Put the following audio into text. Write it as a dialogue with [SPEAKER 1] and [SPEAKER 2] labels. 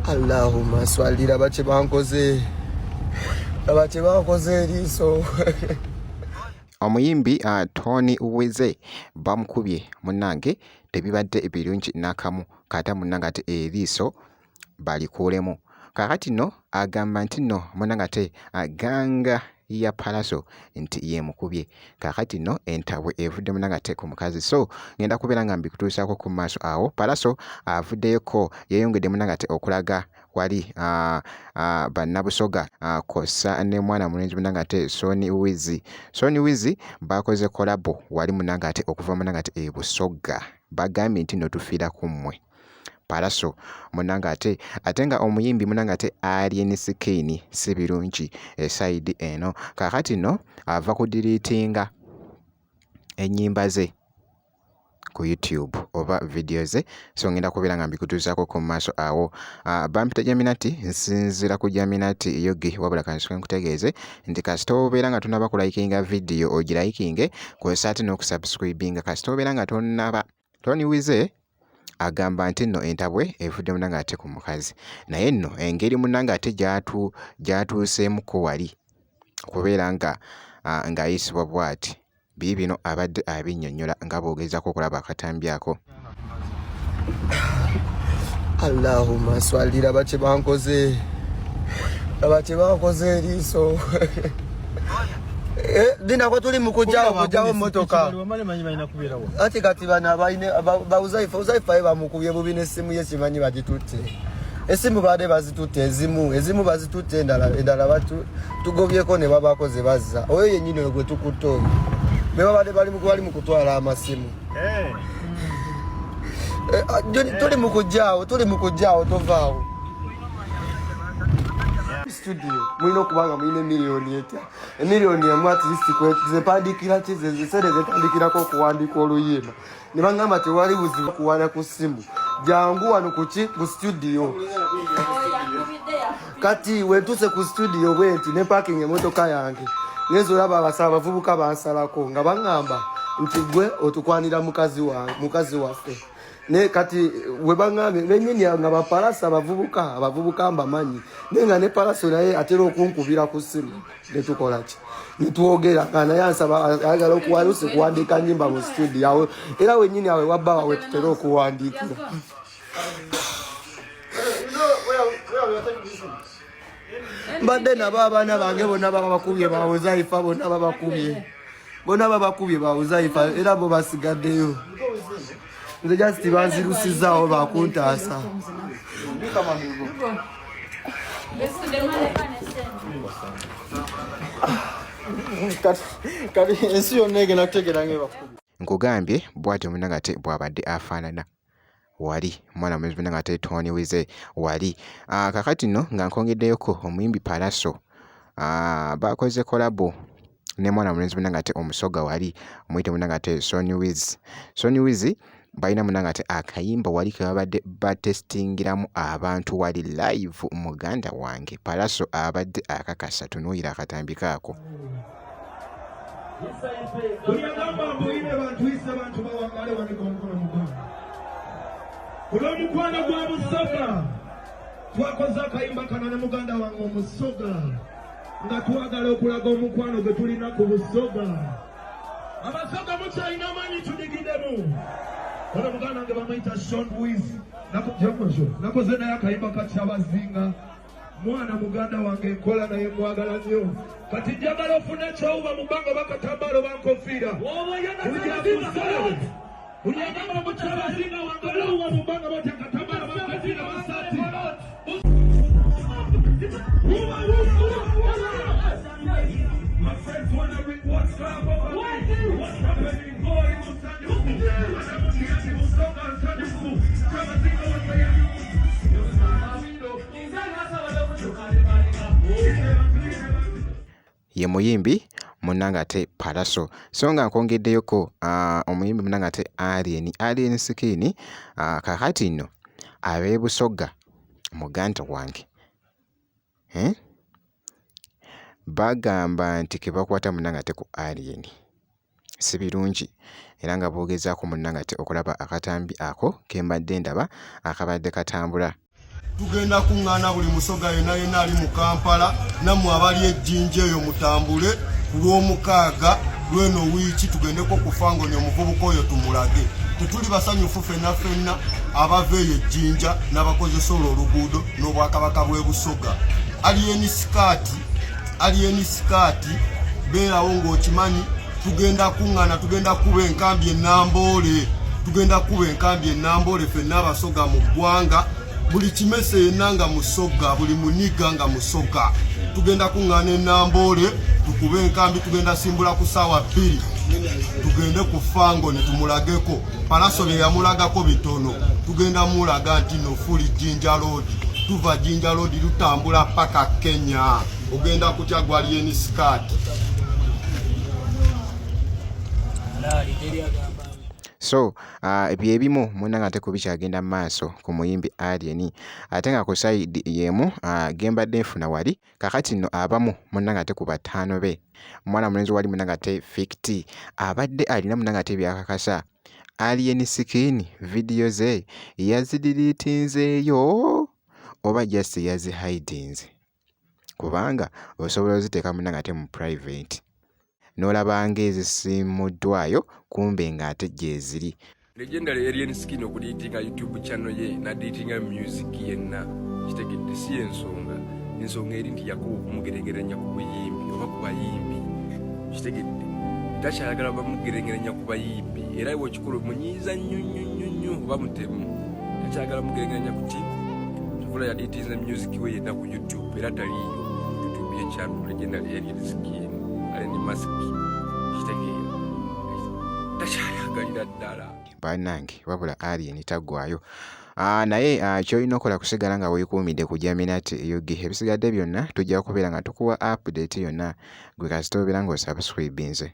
[SPEAKER 1] Allahumma swalira bache bankoze eriiso.
[SPEAKER 2] Omuyimbi Tony Uweze bamukubye munnange tebibadde ebirungi n'akamu kata munnange ate eriiso balikuulemu. Kakati nno agamba nti nno munnange ate ganga ya Pallaso nti yemukubye. Kakati nno entabwe evudde munnange ate ku mukazi, so ngenda kubeera nga mbikutuusaako ku maaso awo. Pallaso avuddeyoko yeeyongedde munnange ate okulaga wali bannabusoga kossa ne mwana mulenzi munnange ate Sony Wizi bakoze kolabo wali munnange ate okuva munnange ate e Busoga, bagambye nti no tufiira ku mmwe. Pallaso munnange ate nga omuyimbi munnange ate Alien Skin si birungi esayidi eno. Kakati nno ava kudiriitinga ennyimba ze ku YouTube oba video ze, so ngenda kubeera nga mbikutuusaako ku maaso awo. Bampita Jaminati, nsinzira ku Jaminati Yogi, wabula kansoke nkutegeeze nti kasita obeera nga tonaba kulayikinga video ogirayikinge, kozesa ate n'okusubscribinga kasita obeera nga tonaba. Tony Wize agamba nti nno entabwe evudde munnange ate ku mukazi, naye nno engeri munnange ate gyatuuseemuko wali okubeera ng'ayisibwa bw'ati biibino abadde abinnyonnyola nga bw'ogezaako okulaba akatambi ako.
[SPEAKER 1] Allahumma swalira bache bankoze eriiso. Dinako tuli mukujjawo motoka ati kati bana bauzaifa bamukubye bubi n'essimu ye kimanyi bagitutte. Esimu baade bazitutte, ezimu bazitutte, endala tugobyeko ne babakoze bazza. Oyo yennyini gwe tukutte oyo beba baade bali mu kutwala amasimu. Tuli mukujjawo tovaawo. Studio mulina okubanga mulina emiliyoni etya, emiliyoni emu at least zepandikira zisere zetandikirako okuwandiika oluyimba ne bagamba tewali buzibu kuwana ku ssimu, jangu wano ku studio. Kati wentuse ku studio bwenti ne parking emotoka yange ngezo olaba abavubuka bansalako nga baŋŋamba nti gwe otukwanira mukazi waffe. Ne kati webaŋŋambye bennyini nga bapalasa abavubuka mbamanyi naye nga ne Pallaso naye atera okunkubira ku ssimu ne tukola ki ne twogera nga naye ansaba ayagala kuwandiika nnyimba mu studio awo, era wennyini awe wabba wawe tutera okuwandiikira. Mbadde nabo abaana bange bonna babakubye bawuzaifa, bonna babakubye bawuzaifa era bo basigaddeyo. Nze just banzirusizaawo bakuntaasa. Kati ensi yonna egenda kutegeera ng'ebakubye.
[SPEAKER 2] Nkugambye bw'atyo munnange ate bw'abadde afaanana wali mwana mulenzi munnange ate Tony Wize wali. Kakati nno nga nkongeddeyoko omuyimbi Pallaso bakoze kolabo ne mwana mulenzi munnange ate omusoga wali omuyite munnange ate Sony Wizi balina munnange ate akayimba wali ke babadde batestingiramu abantu wali live. Muganda wange Pallaso abadde akakasa, tunuuyira akatambi kaako.
[SPEAKER 3] Mukwano gwa Busoga twakoze akayimba kano ne muganda wange omusoga nga twagala okulaga omukwano gwe tulina ku Busoga. Abasoga mukyalina amaanyi tudigiddemu. Ono muganda wange bamuyita Sean Wizi nakoze naye akayimba kakyabazinga. Mwana muganda wange nkola naye mwagala nnyo. Kati njagala ofune ekyowuba mu bbanga bakatambalo bankofiira. Uliagamba mukyabazinga wangala uwa mu bbanga batya katambalo bankofiira basati. My friends wondering what's happening.
[SPEAKER 2] Ye muyimbi munnange ate Pallaso, so nga nkongeddeyoko omuyimbi munnange ate Alien Skin. Kakati nno ab'e Busoga muganda wange bagamba nti ke bakwata munnange ate ku Alien si birungi, era nga boogezaako munnange ate okulaba akatambi ako ke mbadde ndaba akabadde katambula.
[SPEAKER 1] tugenda kuŋŋaana buli musoga yenna ali mu Kampala nammwe abali ejjinja eyo mutambule ku Lwomukaaga lweno wiiki tugendeko ku Fangoni omuvubuka oyo tumulage. Tetuli basanyufu ffenna abava eyo ejjinja n'abakozesa olwo oluguudo n'Obwakabaka bw'e Busoga. Aliyeni sikaati beerawo ng'okimanyi tugenda kuŋŋaana tugenda kuba enkambi ennamboole ffenna abasoga mu ggwanga. Buli kimese yenna nga musoga, buli muniga nga musoga. Tugenda kuŋŋaana ennamboole tukube enkambi, tugenda simbula ku ssaawa 2 tugende ku Fangoni tumulageko. Palaso bye yamulagako bitono, tugenda mulaga nti no fuli Jinja Road, tuva Jinja Road lutambula paka Kenya. Ogenda kutya gwali sikaati.
[SPEAKER 2] So byebimu munanga ate kubikyagenda maaso ku muyimbi Alien ate nga ku side yemu gembadde nfuna wali kakati nno abamu munanga ate ku bataano be mwana mulenzi wali munanga ate Ficti abadde alina munanga ate byakakasa Alien skin video ze yazidilitinzeeyo oba just yazihidinze kubanga osobola oziteeka munanga ate mu private n'olabanga ezisimuddwayo kumbe ng'ate gyeziri.
[SPEAKER 4] Legendary Alien Skin okudiitinga YouTube channel ye nadiitinga music yenna kitegedde si ensonga eri nti yakuba okumugerengeranya ku buyimbi oba ku bayimbi kitegedde takyayagala bamugerengeranya ku bayimbi era iwe ekikulu munyiiza nnyo oba mutemu takyayagala mugerengeranya ku ki kivula yadiitinze music we yenna ku YouTube era taliyo YouTube ye channel Legendary Alien Skin aleni mask kitegedde takyayagala ddala
[SPEAKER 2] bannange wabula Alien taggwayo. Naye kyolina okola kusigala nga weekuumidde ku Jaminat Yugi. Ebisigadde byonna tujja kubeera nga tukuwa update yonna gwe kasita obeera ng'osubscribinze.